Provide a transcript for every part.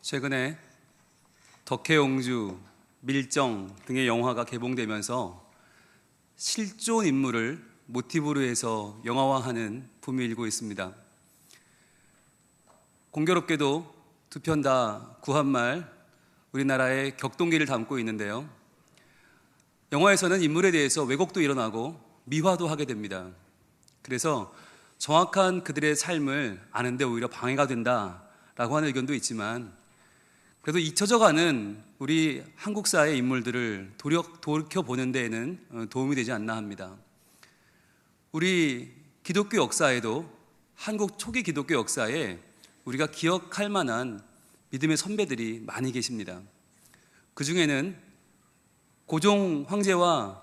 최근에 덕혜옹주, 밀정 등의 영화가 개봉되면서 실존 인물을 모티브로 해서 영화화하는 붐이 일고 있습니다. 공교롭게도 두 편 다 구한말 우리나라의 격동기를 담고 있는데요. 영화에서는 인물에 대해서 왜곡도 일어나고 미화도 하게 됩니다. 그래서 정확한 그들의 삶을 아는데 오히려 방해가 된다라고 하는 의견도 있지만, 그래도 잊혀져가는 우리 한국사의 인물들을 돌이켜보는 데에는 도움이 되지 않나 합니다. 우리 기독교 역사에도, 한국 초기 기독교 역사에 우리가 기억할 만한 믿음의 선배들이 많이 계십니다. 그 중에는 고종 황제와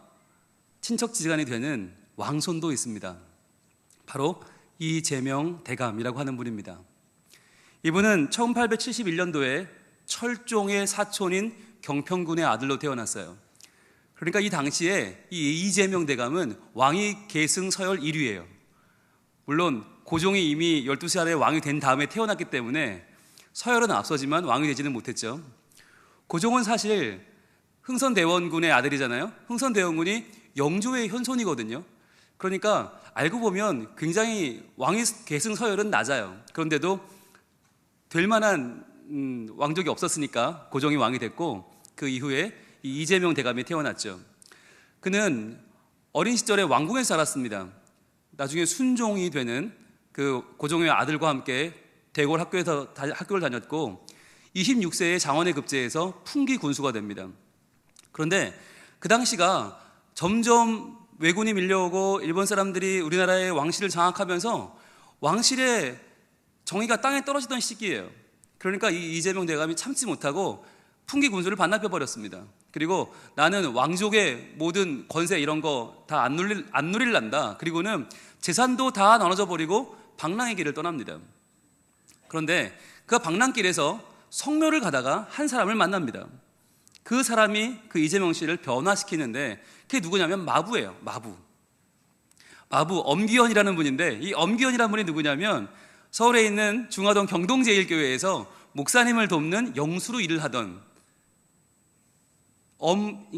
친척지간이 되는 왕손도 있습니다. 바로 이재명 대감이라고 하는 분입니다. 이분은 1871년도에 철종의 사촌인 경평군의 아들로 태어났어요. 그러니까 이 당시에 이 이재명 대감은 왕위 계승 서열 1위예요. 물론 고종이 이미 12살에 왕이 된 다음에 태어났기 때문에 서열은 앞서지만 왕이 되지는 못했죠. 고종은 사실 흥선대원군의 아들이잖아요. 흥선대원군이 영조의 현손이거든요. 그러니까 알고 보면 굉장히 왕위 계승 서열은 낮아요. 그런데도 될 만한 왕족이 없었으니까 고종이 왕이 됐고, 그 이후에 이 이재명 대감이 태어났죠. 그는 어린 시절에 왕궁에서 살았습니다. 나중에 순종이 되는 그 고종의 아들과 함께 대궐 학교를 다녔고, 26세에 장원에 급제해서 풍기 군수가 됩니다. 그런데 그 당시가 점점 왜군이 밀려오고 일본 사람들이 우리나라의 왕실을 장악하면서 왕실의 정의가 땅에 떨어지던 시기예요. 그러니까 이 이재명 대감이 참지 못하고 풍기 군수를 반납해 버렸습니다. 그리고 나는 왕족의 모든 권세 이런 거 다 안 누릴란다. 그리고는 재산도 다 나눠져 버리고 방랑의 길을 떠납니다. 그런데 그 방랑길에서 성묘를 가다가 한 사람을 만납니다. 그 사람이 그 이재명 씨를 변화시키는데, 그게 누구냐면 마부예요. 마부 엄기현이라는 분인데, 이 엄기현이라는 분이 누구냐면 서울에 있는 중화동 경동제일교회에서 목사님을 돕는 영수로 일을 하던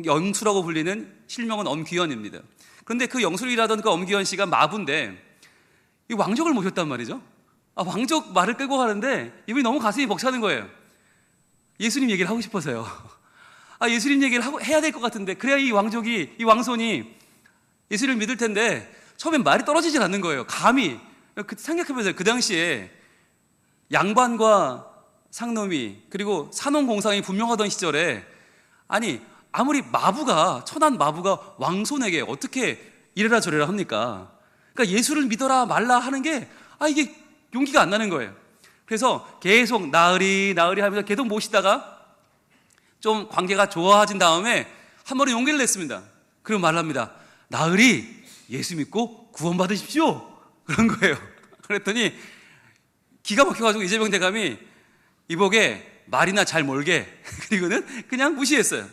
영수라고 불리는 실명은 엄기현입니다. 그런데 그 영수로 일하던 그 엄기현 씨가 마부인데 이 왕족을 모셨단 말이죠. 왕족 말을 끌고 가는데 이분이 너무 가슴이 벅차는 거예요. 예수님 얘기를 하고 싶어서요. 예수님 얘기를 해야 될 것 같은데, 그래야 이 왕손이 예수님을 믿을 텐데 처음엔 말이 떨어지질 않는 거예요. 감히. 생각해보세요. 그 당시에 양반과 상놈이, 그리고 산업공상이 분명하던 시절에, 아무리 천한 마부가 왕손에게 어떻게 이래라 저래라 합니까? 그러니까 예수를 믿어라 말라 하는 게 이게 용기가 안 나는 거예요. 그래서 계속 나으리 하면서 계속 모시다가 좀 관계가 좋아진 다음에 한 번은 용기를 냈습니다. 그리고 말합니다. 나으리, 예수 믿고 구원받으십시오. 그런 거예요. 그랬더니 기가 막혀가지고 이재명 대감이 이복에 말이나 잘 몰게 그리고는 그냥 무시했어요.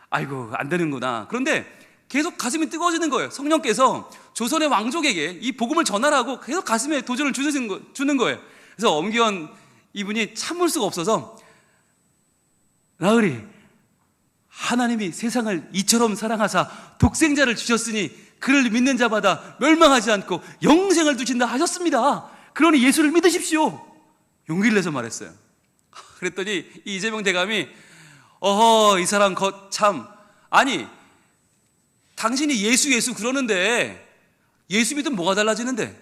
아이고, 안 되는구나. 그런데 계속 가슴이 뜨거워지는 거예요. 성령께서 조선의 왕족에게 이 복음을 전하라고 계속 가슴에 도전을 주는 거예요. 그래서 엄기현 이분이 참을 수가 없어서, 나으리, 하나님이 세상을 이처럼 사랑하사 독생자를 주셨으니 그를 믿는 자마다 멸망하지 않고 영생을 두신다 하셨습니다. 그러니 예수를 믿으십시오. 용기를 내서 말했어요. 그랬더니 이 이재명 대감이 이 사람 참, 당신이 예수 그러는데 예수 믿으면 뭐가 달라지는데?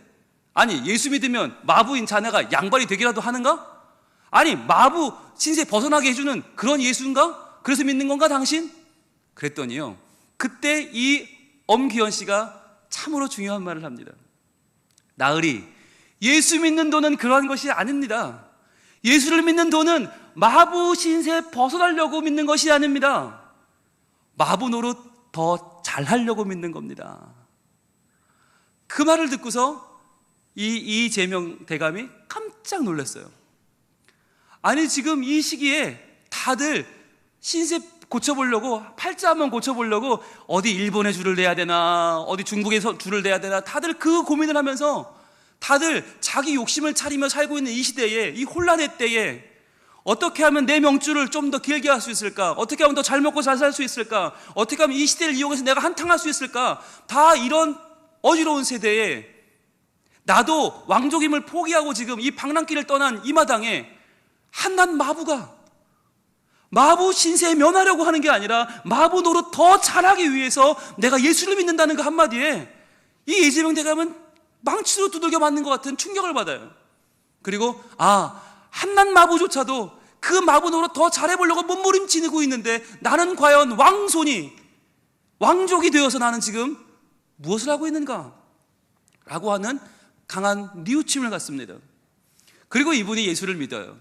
예수 믿으면 마부인 자네가 양반이 되기라도 하는가? 마부 신세 벗어나게 해주는 그런 예수인가? 그래서 믿는 건가 당신? 그랬더니요, 그때 이 엄기현 씨가 참으로 중요한 말을 합니다. 나으리, 예수 믿는 도는 그러한 것이 아닙니다. 예수를 믿는 도는 마부 신세 벗어나려고 믿는 것이 아닙니다. 마부 노릇 더 잘하려고 믿는 겁니다. 그 말을 듣고서 이재명 대감이 깜짝 놀랐어요. 지금 이 시기에 다들 신세 고쳐보려고, 팔자 한번 고쳐보려고 어디 일본에 줄을 내야 되나, 어디 중국에서 줄을 내야 되나, 다들 그 고민을 하면서 다들 자기 욕심을 차리며 살고 있는 이 시대에, 이 혼란의 때에 어떻게 하면 내 명줄을 좀 더 길게 할 수 있을까? 어떻게 하면 더 잘 먹고 잘 살 수 있을까? 어떻게 하면 이 시대를 이용해서 내가 한탕할 수 있을까? 다 이런 어지러운 세대에 나도 왕족임을 포기하고 지금 이 방랑길을 떠난 이 마당에 한낱 마부가 마부 신세에 면하려고 하는 게 아니라 마부 노릇 더 잘하기 위해서 내가 예수를 믿는다는 그 한마디에 이 이재명 대감은 망치로 두들겨 맞는 것 같은 충격을 받아요. 그리고 한낱 마부조차도 그 마부 노릇 더 잘해보려고 몸부림치고 있는데 나는 과연 왕족이 되어서 나는 지금 무엇을 하고 있는가? 라고 하는 강한 뉘우침을 갖습니다. 그리고 이분이 예수를 믿어요.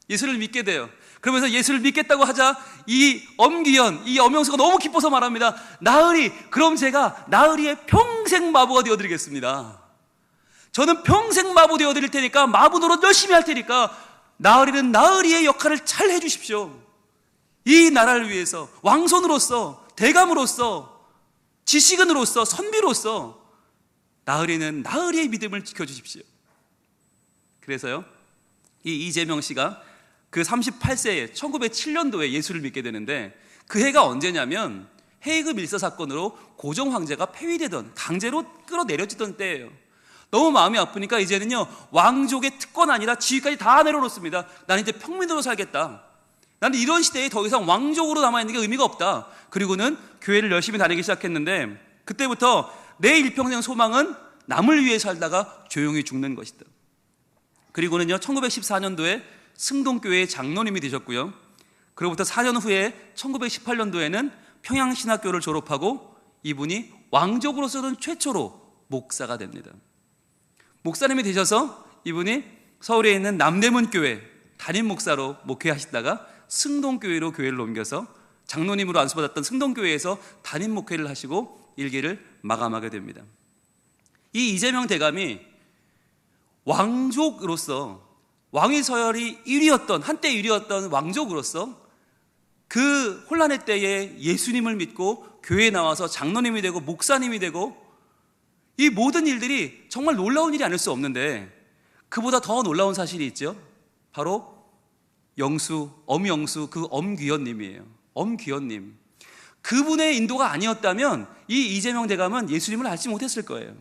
예수를 믿게 돼요. 그러면서 예수를 믿겠다고 하자 이 엄귀연, 이 엄영수가 너무 기뻐서 말합니다. 나으리, 그럼 제가 나으리의 평생 마부가 되어드리겠습니다. 저는 평생 마부 되어드릴 테니까 마부 노릇 열심히 할 테니까 나으리는 나으리의 역할을 잘 해주십시오. 이 나라를 위해서 왕손으로서, 대감으로서, 지식인으로서, 선비로서 나으리는 나으리의 믿음을 지켜주십시오. 그래서요, 이 이재명 씨가 그 38세에 1907년도에 예수를 믿게 되는데 그 해가 언제냐면 헤이그 밀서 사건으로 고종 황제가 폐위되던, 강제로 끌어내려지던 때예요. 너무 마음이 아프니까 이제는요, 왕족의 특권 아니라 지위까지 다 내려놓습니다. 나는 이제 평민으로 살겠다. 나는 이런 시대에 더 이상 왕족으로 남아있는 게 의미가 없다. 그리고는 교회를 열심히 다니기 시작했는데 그때부터 내 일평생 소망은 남을 위해 살다가 조용히 죽는 것이다. 그리고는요, 1914년도에 승동교회의 장로님이 되셨고요. 그로부터 4년 후에 1918년도에는 평양신학교를 졸업하고 이분이 왕족으로서는 최초로 목사가 됩니다. 목사님이 되셔서 이분이 서울에 있는 남대문 교회 담임 목사로 목회하시다가 승동교회로 교회를 옮겨서 장로님으로 안수받았던 승동교회에서 담임 목회를 하시고 일기를 마감하게 됩니다. 이 이재명 대감이 왕족으로서, 왕위 서열이 1위였던, 한때 1위였던 왕족으로서 그 혼란의 때에 예수님을 믿고 교회에 나와서 장로님이 되고 목사님이 되고 이 모든 일들이 정말 놀라운 일이 아닐 수 없는데 그보다 더 놀라운 사실이 있죠. 바로 엄영수, 그 엄귀연님이에요. 엄귀연님. 그분의 인도가 아니었다면 이 이재명 대감은 예수님을 알지 못했을 거예요.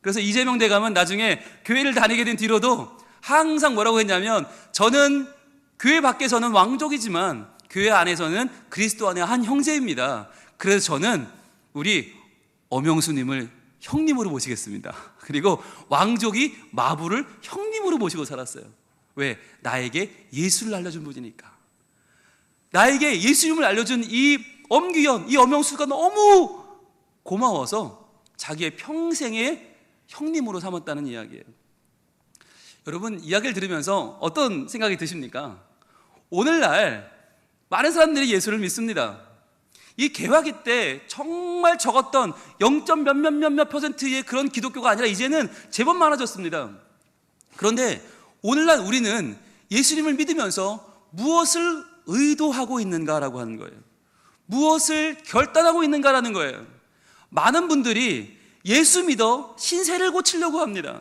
그래서 이재명 대감은 나중에 교회를 다니게 된 뒤로도 항상 뭐라고 했냐면, 저는 교회 밖에서는 왕족이지만 교회 안에서는 그리스도 안의 한 형제입니다. 그래서 저는 우리 엄영수님을 형님으로 모시겠습니다. 그리고 왕족이 마부를 형님으로 모시고 살았어요. 왜? 나에게 예수를 알려준 분이니까. 나에게 예수님을 알려준 이 엄귀연, 이 엄영수가 너무 고마워서 자기의 평생의 형님으로 삼았다는 이야기예요. 여러분, 이야기를 들으면서 어떤 생각이 드십니까? 오늘날 많은 사람들이 예수를 믿습니다. 이 개화기 때 정말 적었던 0. 몇몇 %의 그런 기독교가 아니라 이제는 제법 많아졌습니다. 그런데 오늘날 우리는 예수님을 믿으면서 무엇을 의도하고 있는가라고 하는 거예요. 무엇을 결단하고 있는가라는 거예요. 많은 분들이 예수 믿어 신세를 고치려고 합니다.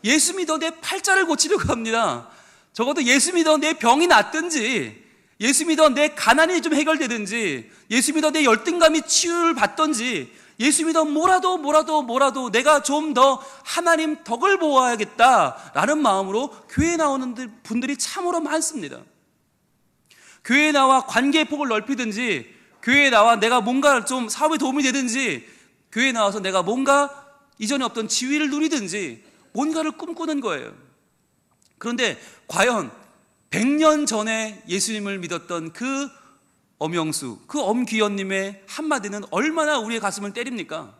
예수 믿어 내 팔자를 고치려고 합니다. 적어도 예수 믿어 내 병이 낫든지, 예수 믿어 내 가난이 좀 해결되든지, 예수 믿어 내 열등감이 치유를 받든지, 예수 믿어 뭐라도 내가 좀 더 하나님 덕을 보아야겠다라는 마음으로 교회에 나오는 분들이 참으로 많습니다. 교회에 나와 관계의 폭을 넓히든지, 교회에 나와 내가 뭔가 좀 사업에 도움이 되든지, 교회에 나와서 내가 뭔가 이전에 없던 지위를 누리든지 뭔가를 꿈꾸는 거예요. 그런데 과연 100년 전에 예수님을 믿었던 그 엄영수, 그 엄귀연님의 한마디는 얼마나 우리의 가슴을 때립니까?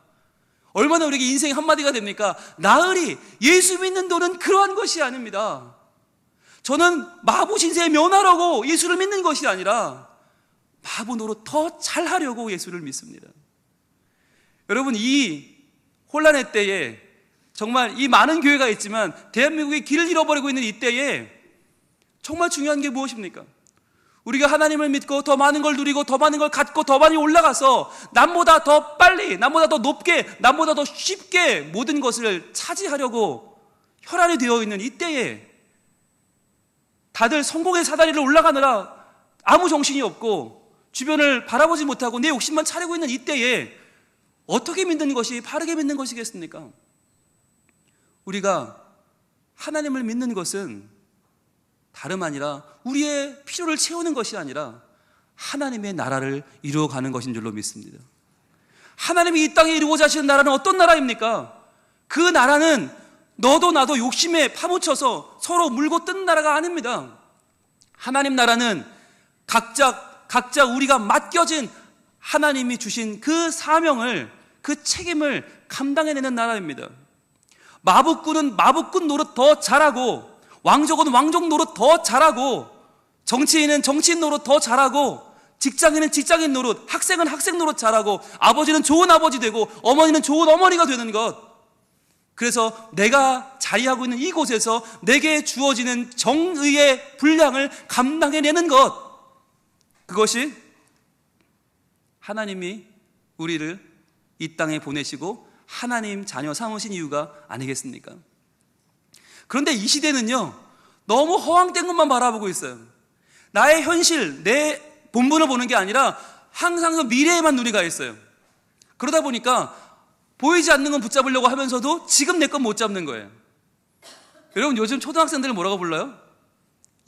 얼마나 우리에게 인생의 한마디가 됩니까? 나으리, 예수 믿는 도는 그러한 것이 아닙니다. 저는 마부 신세에 면하려고 예수를 믿는 것이 아니라 마부 노릇 더 잘하려고 예수를 믿습니다. 여러분, 이 혼란의 때에 정말 이 많은 교회가 있지만 대한민국이 길을 잃어버리고 있는 이 때에 정말 중요한 게 무엇입니까? 우리가 하나님을 믿고 더 많은 걸 누리고 더 많은 걸 갖고 더 많이 올라가서 남보다 더 빨리, 남보다 더 높게, 남보다 더 쉽게 모든 것을 차지하려고 혈안이 되어 있는 이 때에 다들 성공의 사다리를 올라가느라 아무 정신이 없고 주변을 바라보지 못하고 내 욕심만 차리고 있는 이때에 어떻게 믿는 것이 바르게 믿는 것이겠습니까? 우리가 하나님을 믿는 것은 다름 아니라 우리의 필요를 채우는 것이 아니라 하나님의 나라를 이루어가는 것인 줄로 믿습니다. 하나님이 이 땅에 이루고자 하시는 나라는 어떤 나라입니까? 그 나라는 너도 나도 욕심에 파묻혀서 서로 물고 뜯는 나라가 아닙니다. 하나님 나라는 각자 우리가 맡겨진 하나님이 주신 그 사명을, 그 책임을 감당해내는 나라입니다. 마법꾼은 마법꾼 노릇 더 잘하고, 왕족은 왕족 노릇 더 잘하고, 정치인은 정치인 노릇 더 잘하고, 직장인은 직장인 노릇, 학생은 학생 노릇 잘하고, 아버지는 좋은 아버지 되고 어머니는 좋은 어머니가 되는 것. 그래서 내가 자리하고 있는 이곳에서 내게 주어지는 정의의 분량을 감당해내는 것, 그것이 하나님이 우리를 이 땅에 보내시고 하나님 자녀 삼으신 이유가 아니겠습니까? 그런데 이 시대는요, 너무 허황된 것만 바라보고 있어요. 나의 현실, 내 본분을 보는 게 아니라 항상 그 미래에만 눈이 가 있어요. 그러다 보니까 보이지 않는 건 붙잡으려고 하면서도 지금 내 건 못 잡는 거예요. 여러분, 요즘 초등학생들을 뭐라고 불러요?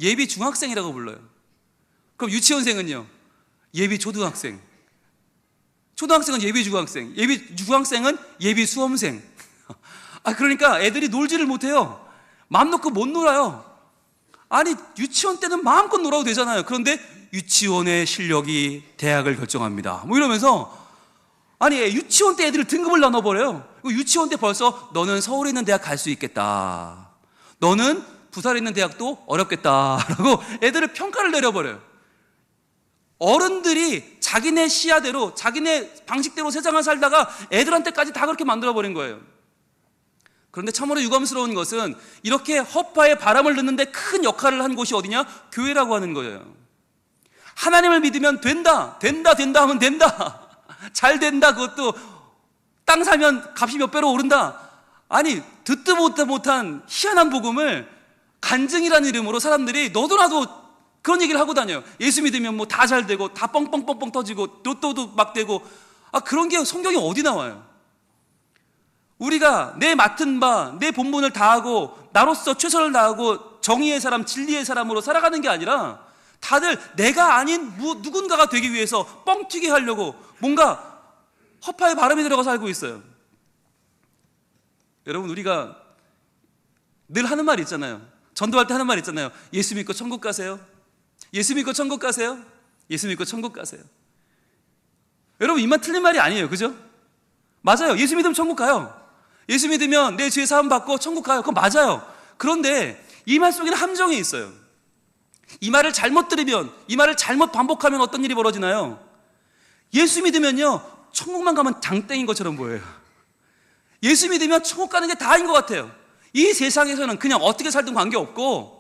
예비 중학생이라고 불러요. 그럼 유치원생은요? 예비 초등학생. 초등학생은 예비 중학생, 예비 중학생은 예비 수험생. 그러니까 애들이 놀지를 못해요. 마음 놓고 못 놀아요. 아니, 유치원 때는 마음껏 놀아도 되잖아요. 그런데 유치원의 실력이 대학을 결정합니다, 뭐 이러면서, 아니, 유치원 때 애들을 등급을 나눠버려요. 유치원 때 벌써 너는 서울에 있는 대학 갈 수 있겠다, 너는 부산에 있는 대학도 어렵겠다라고 애들을 평가를 내려버려요. 어른들이 자기네 시야대로, 자기네 방식대로 세상을 살다가 애들한테까지 다 그렇게 만들어버린 거예요. 그런데 참으로 유감스러운 것은 이렇게 허파에 바람을 넣는데 큰 역할을 한 곳이 어디냐? 교회라고 하는 거예요. 하나님을 믿으면 된다 하면 된다, 잘 된다, 그것도 땅 사면 값이 몇 배로 오른다. 아니, 듣도 못한 희한한 복음을 간증이라는 이름으로 사람들이 너도 나도 그런 얘기를 하고 다녀요. 예수 믿으면 뭐 다 잘 되고, 다 뻥뻥뻥뻥 터지고, 로또도 막 되고. 그런 게 성경에 어디 나와요? 우리가 내 맡은 바, 내 본분을 다하고 나로서 최선을 다하고 정의의 사람, 진리의 사람으로 살아가는 게 아니라 다들 내가 아닌 누군가가 되기 위해서 뻥튀기 하려고 뭔가 허파에 바람이 들어가 살고 있어요. 여러분, 우리가 늘 하는 말이 있잖아요. 전도할 때 하는 말이 있잖아요. 예수 믿고 천국 가세요. 예수 믿고 천국 가세요. 예수 믿고 천국 가세요. 여러분, 이 말 틀린 말이 아니에요, 그죠? 맞아요. 예수 믿으면 천국 가요. 예수 믿으면 내 죄 사함 받고 천국 가요. 그건 맞아요. 그런데 이 말 속에는 함정이 있어요. 이 말을 잘못 들으면, 이 말을 잘못 반복하면 어떤 일이 벌어지나요? 예수 믿으면요, 천국만 가면 장땡인 것처럼 보여요. 예수 믿으면 천국 가는 게 다인 것 같아요. 이 세상에서는 그냥 어떻게 살든 관계없고,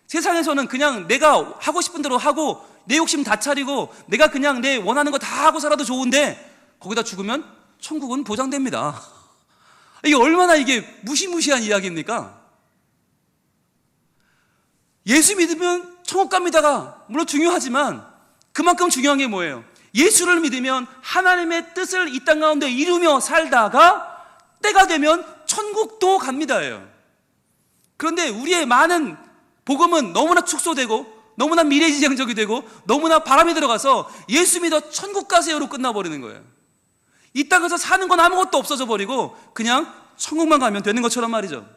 세상에서는 그냥 내가 하고 싶은 대로 하고, 내 욕심 다 차리고, 내가 그냥 내 원하는 거 다 하고 살아도 좋은데, 거기다 죽으면 천국은 보장됩니다. 이게 얼마나 이게 무시무시한 이야기입니까? 예수 믿으면 천국 갑니다가 물론 중요하지만, 그만큼 중요한 게 뭐예요? 예수를 믿으면 하나님의 뜻을 이 땅 가운데 이루며 살다가 때가 되면 천국도 갑니다예요. 그런데 우리의 많은 복음은 너무나 축소되고, 너무나 미래지향적이 되고, 너무나 바람이 들어가서 예수 믿어 천국 가세요로 끝나버리는 거예요. 이 땅에서 사는 건 아무것도 없어져 버리고 그냥 천국만 가면 되는 것처럼 말이죠.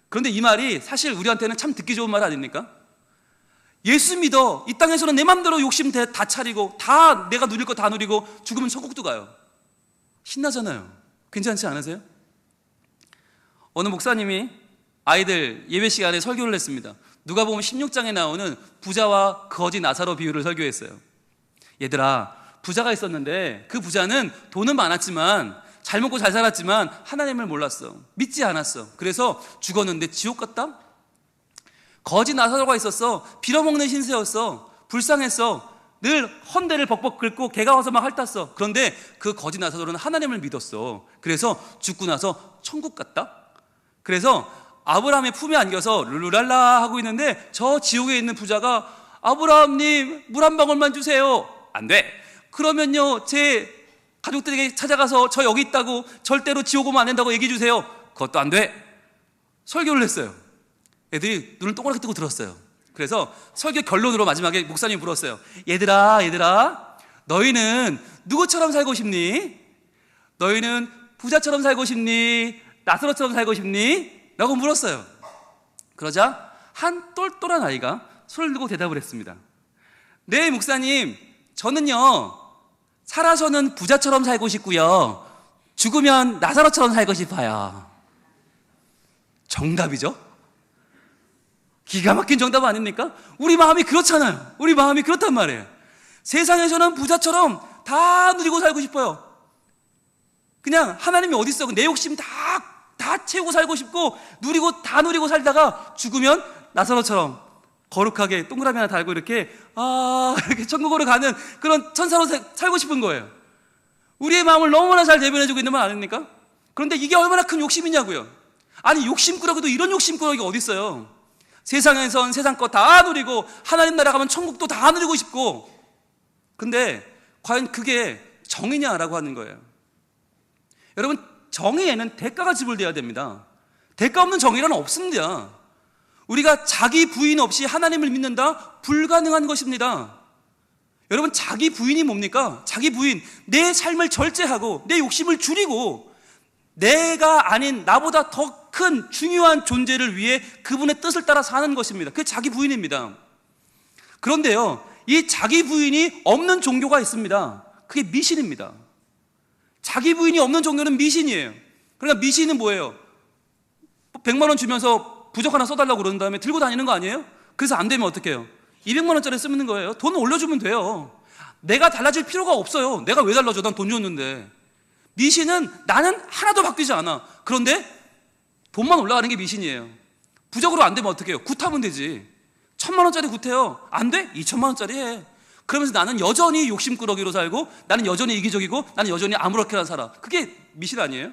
그런데 이 말이 사실 우리한테는 참 듣기 좋은 말 아닙니까? 예수 믿어, 이 땅에서는 내 맘대로 욕심 다 차리고, 다 내가 누릴 거 다 누리고, 죽으면 천국도 가요. 신나잖아요. 괜찮지 않으세요? 어느 목사님이 아이들 예배 시간에 설교를 했습니다. 누가복음 16장에 나오는 부자와 거지 나사로 비유를 설교했어요. 얘들아, 부자가 있었는데 그 부자는 돈은 많았지만, 잘 먹고 잘 살았지만 하나님을 몰랐어. 믿지 않았어. 그래서 죽었는데 지옥 갔다? 거지 나사로가 있었어. 빌어먹는 신세였어. 불쌍했어. 늘 헌대를 벅벅 긁고 개가 와서 막 핥았어. 그런데 그 거지 나사로는 하나님을 믿었어. 그래서 죽고 나서 천국 갔다? 그래서 아브라함의 품에 안겨서 룰루랄라 하고 있는데 저 지옥에 있는 부자가 아브라함님 물 한 방울만 주세요. 안 돼. 그러면요 제 가족들에게 찾아가서 저 여기 있다고 절대로 지옥 오면 안 된다고 얘기해 주세요. 그것도 안 돼. 설교를 했어요. 애들이 눈을 동그랗게 뜨고 들었어요. 그래서 설교 결론으로 마지막에 목사님이 물었어요. 얘들아 너희는 누구처럼 살고 싶니? 너희는 부자처럼 살고 싶니? 나사로처럼 살고 싶니? 라고 물었어요. 그러자 한 똘똘한 아이가 손을 들고 대답을 했습니다. 네 목사님, 저는요 살아서는 부자처럼 살고 싶고요 죽으면 나사로처럼 살고 싶어요. 정답이죠? 기가 막힌 정답 아닙니까? 우리 마음이 그렇잖아요. 우리 마음이 그렇단 말이에요. 세상에서는 부자처럼 다 누리고 살고 싶어요. 그냥 하나님이 어디 있어? 내 욕심 다 채우고 살고 싶고 다 누리고 살다가 죽으면 나사로처럼 거룩하게 동그라미 하나 달고 이렇게 천국으로 가는 그런 천사로 살고 싶은 거예요. 우리의 마음을 너무나 잘 대변해주고 있는 말 아닙니까? 그런데 이게 얼마나 큰 욕심이냐고요. 아니 욕심꾸러기도 이런 욕심꾸러기가 어디 있어요. 세상에선 세상 거 다 누리고 하나님 나라 가면 천국도 다 누리고 싶고, 근데 과연 그게 정의냐라고 하는 거예요. 여러분, 정의에는 대가가 지불돼야 됩니다. 대가 없는 정의란 없습니다. 우리가 자기 부인 없이 하나님을 믿는다? 불가능한 것입니다. 여러분, 자기 부인이 뭡니까? 자기 부인, 내 삶을 절제하고 내 욕심을 줄이고 내가 아닌 나보다 더 큰 중요한 존재를 위해 그분의 뜻을 따라 사는 것입니다. 그게 자기 부인입니다. 그런데요, 이 자기 부인이 없는 종교가 있습니다. 그게 미신입니다. 자기 부인이 없는 종교는 미신이에요. 그러니까 미신은 뭐예요? 100만 원 주면서 부적 하나 써달라고 그런 다음에 들고 다니는 거 아니에요? 그래서 안 되면 어떻게 해요? 200만 원짜리 쓰는 거예요. 돈 올려주면 돼요. 내가 달라질 필요가 없어요. 내가 왜 달라져? 난 돈 줬는데. 미신은 나는 하나도 바뀌지 않아. 그런데 돈만 올라가는 게 미신이에요. 부적으로 안 되면 어떻게 해요? 굿하면 되지. 1000만 원짜리 굿해요. 안 돼? 2000만 원짜리 해. 그러면서 나는 여전히 욕심꾸러기로 살고, 나는 여전히 이기적이고, 나는 여전히 아무렇게나 살아. 그게 미신 아니에요?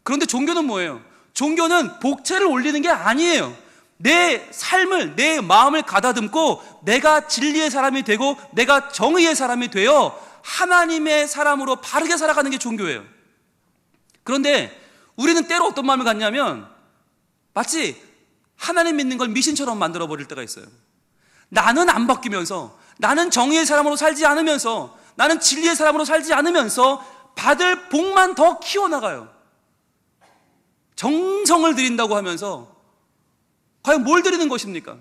그런데 종교는 뭐예요? 종교는 복채를 올리는 게 아니에요. 내 삶을, 내 마음을 가다듬고 내가 진리의 사람이 되고 내가 정의의 사람이 되어 하나님의 사람으로 바르게 살아가는 게 종교예요. 그런데 우리는 때로 어떤 마음을 갖냐면 마치 하나님 믿는 걸 미신처럼 만들어버릴 때가 있어요. 나는 안 바뀌면서, 나는 정의의 사람으로 살지 않으면서, 나는 진리의 사람으로 살지 않으면서 받을 복만 더 키워나가요. 정성을 드린다고 하면서 과연 뭘 드리는 것입니까?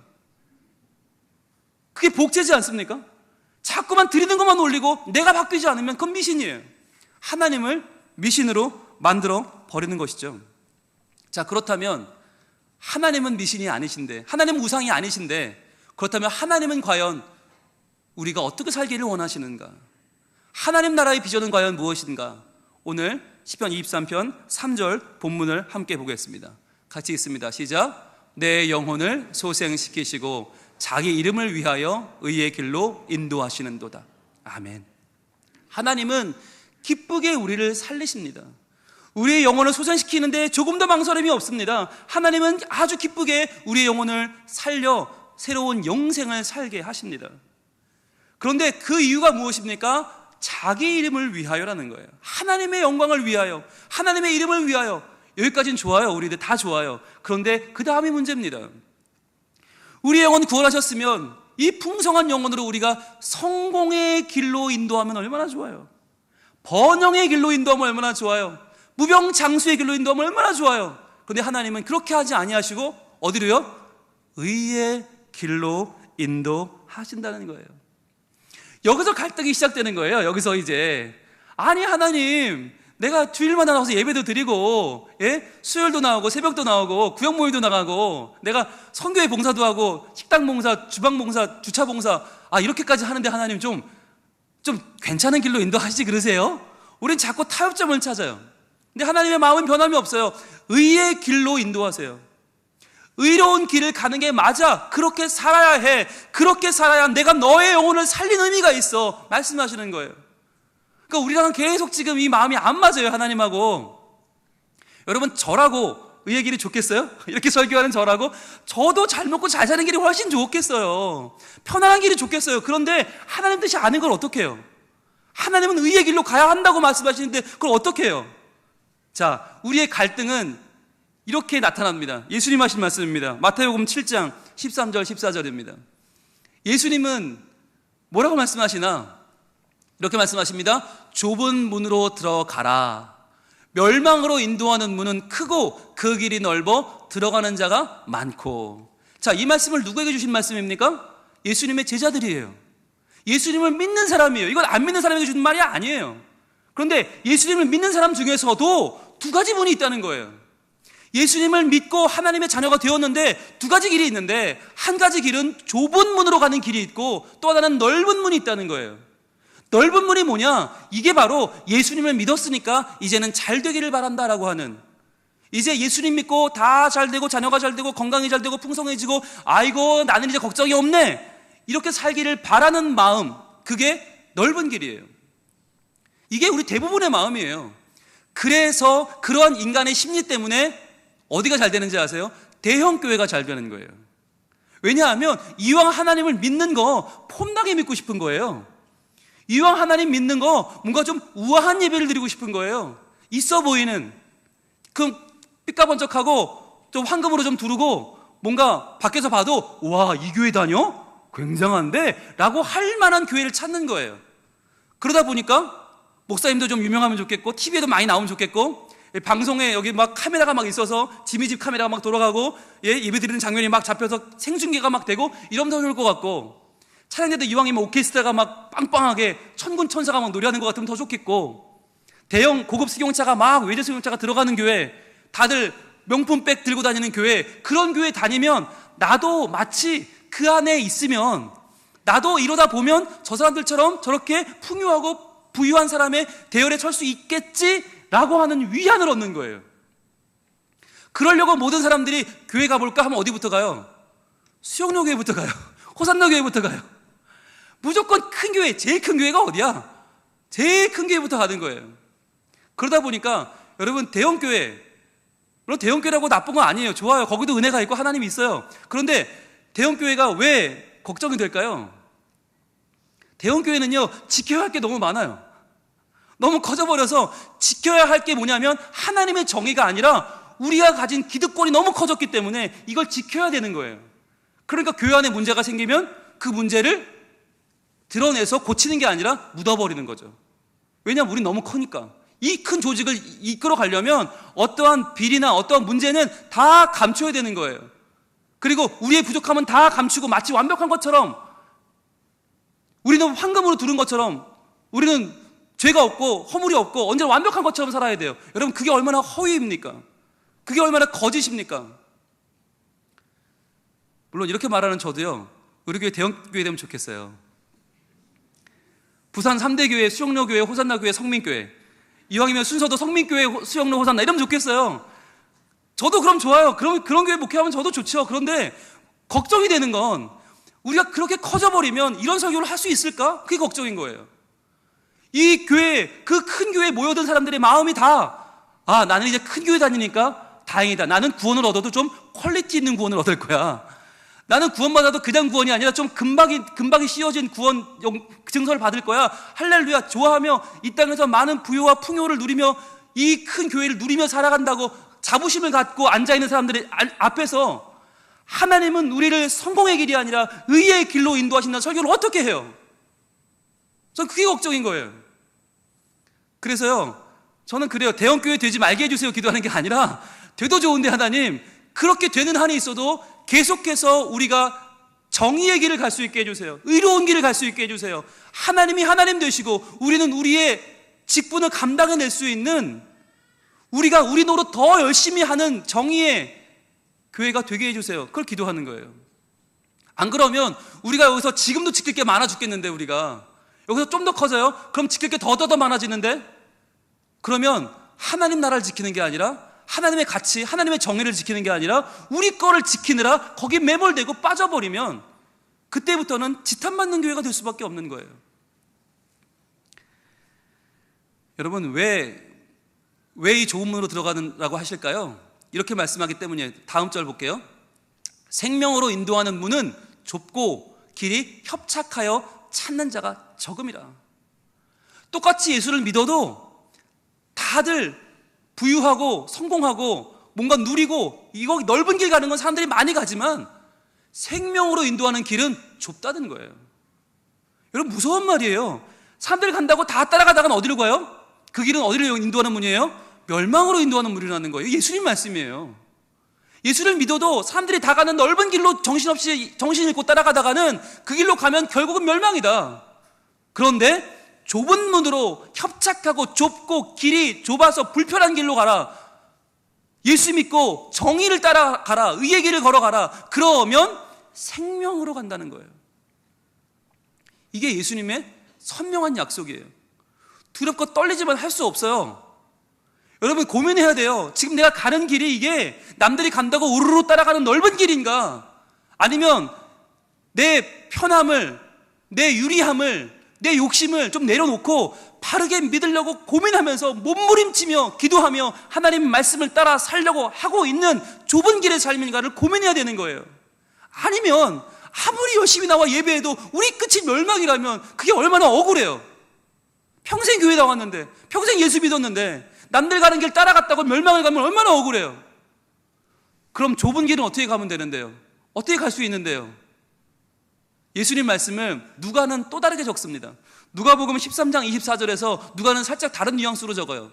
그게 복제지 않습니까? 자꾸만 드리는 것만 올리고 내가 바뀌지 않으면 그건 미신이에요. 하나님을 미신으로 만들어 버리는 것이죠. 자, 그렇다면 하나님은 미신이 아니신데, 하나님은 우상이 아니신데, 그렇다면 하나님은 과연 우리가 어떻게 살기를 원하시는가? 하나님 나라의 비전은 과연 무엇인가? 오늘 시편 23편 3절 본문을 함께 보겠습니다. 같이 읽습니다. 시작. 내 영혼을 소생시키시고 자기 이름을 위하여 의의 길로 인도하시는도다. 아멘. 하나님은 기쁘게 우리를 살리십니다. 우리의 영혼을 소생시키는데 조금도 망설임이 없습니다. 하나님은 아주 기쁘게 우리의 영혼을 살려 새로운 영생을 살게 하십니다. 그런데 그 이유가 무엇입니까? 자기 이름을 위하여라는 거예요. 하나님의 영광을 위하여, 하나님의 이름을 위하여. 여기까지는 좋아요. 우리들 다 좋아요. 그런데 그 다음이 문제입니다. 우리의 영혼 구원하셨으면 이 풍성한 영혼으로 우리가 성공의 길로 인도하면 얼마나 좋아요. 번영의 길로 인도하면 얼마나 좋아요. 무병장수의 길로 인도하면 얼마나 좋아요. 그런데 하나님은 그렇게 하지 아니하시고 어디로요? 의의 길로 인도하신다는 거예요. 여기서 갈등이 시작되는 거예요. 여기서 이제 아니 하나님, 내가 주일마다 나와서 예배도 드리고, 수요일도 나오고 새벽도 나오고 구역 모임도 나가고, 내가 선교회 봉사도 하고 식당 봉사, 주방 봉사, 주차 봉사, 이렇게까지 하는데 하나님 좀 괜찮은 길로 인도하시지 그러세요? 우린 자꾸 타협점을 찾아요. 근데 하나님의 마음은 변함이 없어요. 의의 길로 인도하세요. 의로운 길을 가는 게 맞아. 그렇게 살아야 해. 그렇게 살아야 내가 너의 영혼을 살리는 의미가 있어. 말씀하시는 거예요. 그러니까 우리랑은 계속 지금 이 마음이 안 맞아요. 하나님하고. 여러분, 저라고 의의 길이 좋겠어요? 이렇게 설교하는 저도 잘 먹고 잘 사는 길이 훨씬 좋겠어요. 편안한 길이 좋겠어요. 그런데 하나님 뜻이 아닌 걸 어떻게 해요? 하나님은 의의 길로 가야 한다고 말씀하시는데 그걸 어떻게 해요? 자, 우리의 갈등은 이렇게 나타납니다. 예수님 하신 말씀입니다. 마태복음 7장 13절 14절입니다. 예수님은 뭐라고 말씀하시나? 이렇게 말씀하십니다. 좁은 문으로 들어가라. 멸망으로 인도하는 문은 크고 그 길이 넓어 들어가는 자가 많고. 자, 이 말씀을 누구에게 주신 말씀입니까? 예수님의 제자들이에요. 예수님을 믿는 사람이에요. 이건 안 믿는 사람에게 주는 말이 아니에요. 그런데 예수님을 믿는 사람 중에서도 두 가지 문이 있다는 거예요. 예수님을 믿고 하나님의 자녀가 되었는데 두 가지 길이 있는데, 한 가지 길은 좁은 문으로 가는 길이 있고 또 하나는 넓은 문이 있다는 거예요. 넓은 문이 뭐냐? 이게 바로 예수님을 믿었으니까 이제는 잘 되기를 바란다라고 하는, 이제 예수님 믿고 다 잘 되고 자녀가 잘 되고 건강이 잘 되고 풍성해지고 아이고 나는 이제 걱정이 없네, 이렇게 살기를 바라는 마음, 그게 넓은 길이에요. 이게 우리 대부분의 마음이에요. 그래서 그러한 인간의 심리 때문에 어디가 잘 되는지 아세요? 대형교회가 잘 되는 거예요. 왜냐하면 이왕 하나님을 믿는 거 폼나게 믿고 싶은 거예요. 이왕 하나님 믿는 거 뭔가 좀 우아한 예배를 드리고 싶은 거예요. 있어 보이는, 그 삐까번쩍하고 좀 황금으로 좀 두르고 뭔가 밖에서 봐도 와, 이 교회 다녀? 굉장한데? 라고 할 만한 교회를 찾는 거예요. 그러다 보니까 목사님도 좀 유명하면 좋겠고 TV에도 많이 나오면 좋겠고 방송에 여기 막 카메라가 막 있어서 지미집 카메라가 막 돌아가고 예배 드리는 장면이 막 잡혀서 생중계가 막 되고 이러면 더 좋을 것 같고, 찬양대도 이왕이면 오케스트라가 막 빵빵하게 천군 천사가 막 노래하는 것 같으면 더 좋겠고, 대형 고급 승용차가 막 외제 승용차가 들어가는 교회, 다들 명품백 들고 다니는 교회, 그런 교회 다니면 나도 마치 그 안에 있으면 나도 이러다 보면 저 사람들처럼 저렇게 풍요하고 부유한 사람의 대열에 설 수 있겠지라고 하는 위안을 얻는 거예요. 그러려고 모든 사람들이 교회 가볼까 하면 어디부터 가요? 수영로 교회부터 가요. 호산나 교회부터 가요. 무조건 큰 교회, 제일 큰 교회가 어디야? 제일 큰 교회부터 가는 거예요. 그러다 보니까 여러분, 대형교회, 물론 대형교회라고 나쁜 건 아니에요. 좋아요. 거기도 은혜가 있고 하나님이 있어요. 그런데 대형교회가 왜 걱정이 될까요? 대형교회는요, 지켜야 할 게 너무 많아요. 너무 커져버려서 지켜야 할 게 뭐냐면 하나님의 정의가 아니라 우리가 가진 기득권이 너무 커졌기 때문에 이걸 지켜야 되는 거예요. 그러니까 교회 안에 문제가 생기면 그 문제를 드러내서 고치는 게 아니라 묻어버리는 거죠. 왜냐하면 우린 너무 크니까. 이 큰 조직을 이끌어 가려면 어떠한 비리나 어떠한 문제는 다 감춰야 되는 거예요. 그리고 우리의 부족함은 다 감추고 마치 완벽한 것처럼, 우리는 황금으로 두른 것처럼, 우리는 죄가 없고 허물이 없고 언제나 완벽한 것처럼 살아야 돼요. 여러분, 그게 얼마나 허위입니까? 그게 얼마나 거짓입니까? 물론 이렇게 말하는 저도요, 우리 교회 대형교회 되면 좋겠어요. 부산 3대 교회, 수영로 교회, 호산나 교회, 성민교회, 이왕이면 순서도 성민교회, 수영로, 호산나 이러면 좋겠어요. 저도 그럼 좋아요. 그런 교회 목회하면 저도 좋죠. 그런데 걱정이 되는 건 우리가 그렇게 커져버리면 이런 설교를 할 수 있을까? 그게 걱정인 거예요. 이 교회, 그 큰 교회에 모여든 사람들의 마음이 다, 아, 나는 이제 큰 교회 다니니까 다행이다. 나는 구원을 얻어도 좀 퀄리티 있는 구원을 얻을 거야. 나는 구원받아도 그냥 구원이 아니라 좀 금박이 씌워진 구원 증서를 받을 거야. 할렐루야, 좋아하며 이 땅에서 많은 부요와 풍요를 누리며 이 큰 교회를 누리며 살아간다고 자부심을 갖고 앉아있는 사람들의 앞에서 하나님은 우리를 성공의 길이 아니라 의의 길로 인도하신다는 설교를 어떻게 해요? 전 그게 걱정인 거예요. 그래서요, 저는 그래요. 대형교회 되지 말게 해주세요 기도하는 게 아니라, 돼도 좋은데 하나님, 그렇게 되는 한이 있어도 계속해서 우리가 정의의 길을 갈 수 있게 해주세요. 의로운 길을 갈 수 있게 해주세요. 하나님이 하나님 되시고 우리는 우리의 직분을 감당해낼 수 있는, 우리가 우리 노릇 더 열심히 하는 정의의 교회가 되게 해주세요. 그걸 기도하는 거예요. 안 그러면 우리가 여기서 지금도 지킬 게 많아 죽겠는데, 우리가 여기서 좀 더 커져요? 그럼 지킬 게 더 많아지는데? 그러면 하나님 나라를 지키는 게 아니라, 하나님의 가치, 하나님의 정의를 지키는 게 아니라 우리 거를 지키느라 거기에 매몰되고 빠져버리면 그때부터는 지탄받는 교회가 될 수밖에 없는 거예요. 여러분, 왜 이 좁은 문으로 들어가라고 하실까요? 이렇게 말씀하기 때문이에요. 다음 절 볼게요. 생명으로 인도하는 문은 좁고 길이 협착하여 찾는 자가 적음이라. 똑같이 예수를 믿어도 다들 부유하고 성공하고 뭔가 누리고 이거 넓은 길 가는 건 사람들이 많이 가지만 생명으로 인도하는 길은 좁다는 거예요. 여러분, 무서운 말이에요. 사람들이 간다고 다 따라가다가는 어디로 가요? 그 길은 어디로 인도하는 문이에요? 멸망으로 인도하는 문이라는 거예요. 예수님 말씀이에요. 예수를 믿어도 사람들이 다 가는 넓은 길로 정신없이 정신 잃고 따라가다가는 그 길로 가면 결국은 멸망이다. 그런데 좁은 문으로 협착하고 좁고 길이 좁아서 불편한 길로 가라. 예수 믿고 정의를 따라가라. 의의 길을 걸어가라. 그러면 생명으로 간다는 거예요. 이게 예수님의 선명한 약속이에요. 두렵고 떨리지만 할 수 없어요. 여러분, 고민해야 돼요. 지금 내가 가는 길이 이게 남들이 간다고 우르르 따라가는 넓은 길인가? 아니면 내 편함을, 내 유리함을, 내 욕심을 좀 내려놓고 바르게 믿으려고 고민하면서 몸부림치며 기도하며 하나님 말씀을 따라 살려고 하고 있는 좁은 길의 삶인가를 고민해야 되는 거예요. 아니면 아무리 열심히 나와 예배해도 우리 끝이 멸망이라면 그게 얼마나 억울해요. 평생 교회 나왔는데, 평생 예수 믿었는데 남들 가는 길 따라갔다고 멸망을 가면 얼마나 억울해요. 그럼 좁은 길은 어떻게 가면 되는데요? 어떻게 갈 수 있는데요? 예수님 말씀을 누가는 또 다르게 적습니다. 누가복음 13장 24절에서 누가는 살짝 다른 뉘앙스로 적어요.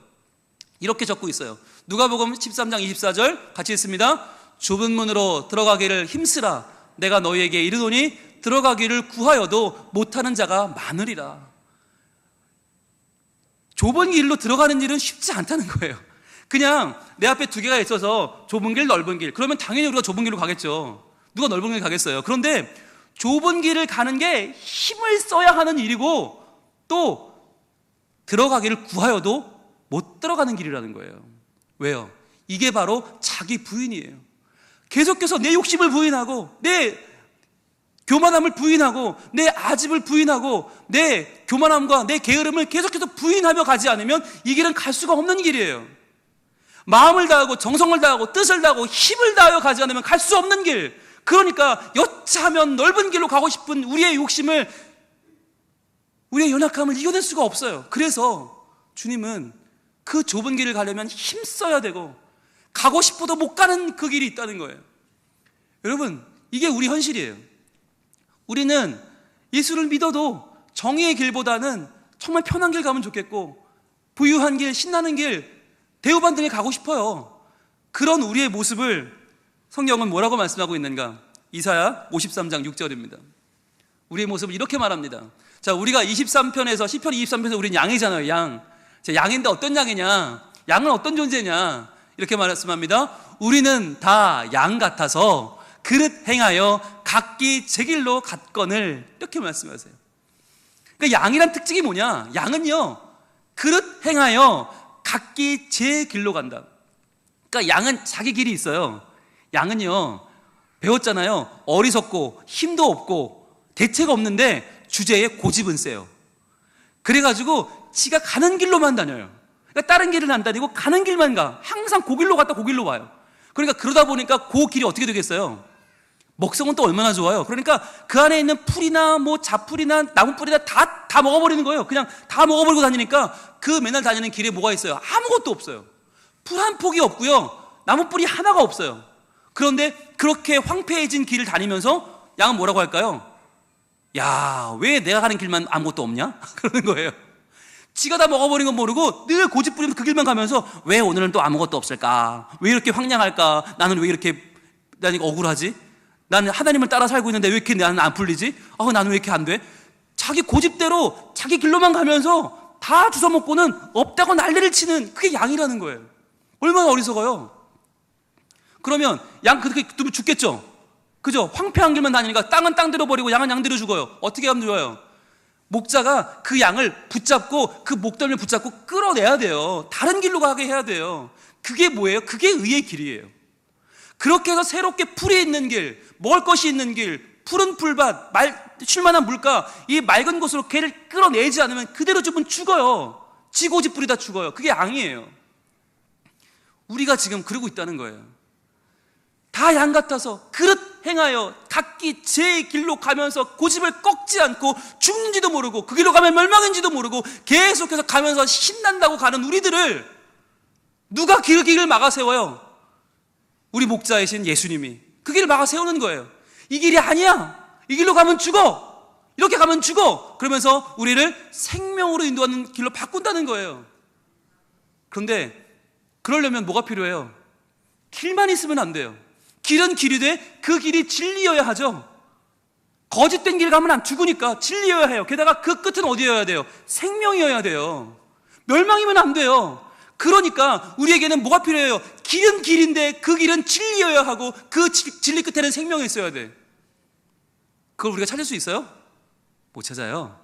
이렇게 적고 있어요. 누가복음 13장 24절 같이 읽습니다. 좁은 문으로 들어가기를 힘쓰라. 내가 너희에게 이르노니 들어가기를 구하여도 못하는 자가 많으리라. 좁은 길로 들어가는 일은 쉽지 않다는 거예요. 그냥 내 앞에 두 개가 있어서 좁은 길, 넓은 길. 그러면 당연히 우리가 좁은 길로 가겠죠. 누가 넓은 길 가겠어요. 그런데 좁은 길을 가는 게 힘을 써야 하는 일이고 또 들어가기를 구하여도 못 들어가는 길이라는 거예요. 왜요? 이게 바로 자기 부인이에요. 계속해서 내 욕심을 부인하고 내 교만함을 부인하고 내 아집을 부인하고 내 교만함과 내 게으름을 계속해서 부인하며 가지 않으면 이 길은 갈 수가 없는 길이에요. 마음을 다하고 정성을 다하고 뜻을 다하고 힘을 다하여 가지 않으면 갈 수 없는 길. 그러니까 여차하면 넓은 길로 가고 싶은 우리의 욕심을, 우리의 연약함을 이겨낼 수가 없어요. 그래서 주님은 그 좁은 길을 가려면 힘써야 되고 가고 싶어도 못 가는 그 길이 있다는 거예요. 여러분, 이게 우리 현실이에요. 우리는 예수를 믿어도 정의의 길보다는 정말 편한 길 가면 좋겠고 부유한 길, 신나는 길, 대우받는 길 가고 싶어요. 그런 우리의 모습을 성경은 뭐라고 말씀하고 있는가? 이사야 53장 6절입니다. 우리의 모습을 이렇게 말합니다. 자, 우리가 23편에서 시편 23편에서 우린 양이잖아요. 양. 자, 양인데 어떤 양이냐? 양은 어떤 존재냐? 이렇게 말씀합니다. 우리는 다 양 같아서 그릇 행하여 각기 제 길로 갔거늘. 이렇게 말씀하세요. 그러니까 양이란 특징이 뭐냐? 양은요, 그릇 행하여 각기 제 길로 간다. 그러니까 양은 자기 길이 있어요. 양은요, 배웠잖아요. 어리석고 힘도 없고 대책 없는데 주제에 고집은 세요. 그래가지고 지가 가는 길로만 다녀요. 그러니까 다른 길은 안 다니고 가는 길만 가. 항상 그 길로 갔다 그 길로 와요. 그러니까 그러다 보니까 그 길이 어떻게 되겠어요? 먹성은 또 얼마나 좋아요. 그러니까 그 안에 있는 풀이나 뭐 잡풀이나 나무뿌리나 다 먹어버리는 거예요. 그냥 다 먹어버리고 다니니까 그 맨날 다니는 길에 뭐가 있어요? 아무것도 없어요. 풀 한 폭이 없고요, 나무뿌리 하나가 없어요. 그런데 그렇게 황폐해진 길을 다니면서 양은 뭐라고 할까요? 야, 왜 내가 가는 길만 아무것도 없냐? 그러는 거예요. 지가 다 먹어버린 건 모르고 늘 고집 부리면서 그 길만 가면서 왜 오늘은 또 아무것도 없을까? 왜 이렇게 황량할까? 나는 왜 이렇게 나는 억울하지? 나는 하나님을 따라 살고 있는데 왜 이렇게 나는 안 풀리지? 나는 왜 이렇게 안 돼? 자기 고집대로 자기 길로만 가면서 다 주워먹고는 없다고 난리를 치는, 그게 양이라는 거예요. 얼마나 어리석어요. 그러면 양 그렇게 두면 죽겠죠? 그죠? 황폐한 길만 다니니까 땅은 땅대로 버리고 양은 양대로 죽어요. 어떻게 하면 좋아요? 목자가 그 양을 붙잡고 그 목덜미를 붙잡고 끌어내야 돼요. 다른 길로 가게 해야 돼요. 그게 뭐예요? 그게 의의 길이에요. 그렇게 해서 새롭게 풀이 있는 길, 먹을 것이 있는 길, 푸른 풀밭, 쉴만한 물가, 이 맑은 곳으로 개를 끌어내지 않으면 그대로 좀 죽어요. 지고집 부리다 죽어요. 그게 양이에요. 우리가 지금 그러고 있다는 거예요. 다 양 같아서 그릇 행하여 각기 제 길로 가면서 고집을 꺾지 않고 죽는지도 모르고 그 길로 가면 멸망인지도 모르고 계속해서 가면서 신난다고 가는 우리들을 누가 그 길을 막아 세워요? 우리 목자이신 예수님이 그 길을 막아 세우는 거예요. 이 길이 아니야. 이 길로 가면 죽어. 이렇게 가면 죽어. 그러면서 우리를 생명으로 인도하는 길로 바꾼다는 거예요. 그런데 그러려면 뭐가 필요해요? 길만 있으면 안 돼요. 길은 길이되 그 길이 진리여야 하죠. 거짓된 길 가면 안 죽으니까 진리여야 해요. 게다가 그 끝은 어디여야 돼요? 생명이어야 돼요. 멸망이면 안 돼요. 그러니까 우리에게는 뭐가 필요해요? 길은 길인데 그 길은 진리여야 하고 그 진리 끝에는 생명이 있어야 돼. 그걸 우리가 찾을 수 있어요? 못 찾아요.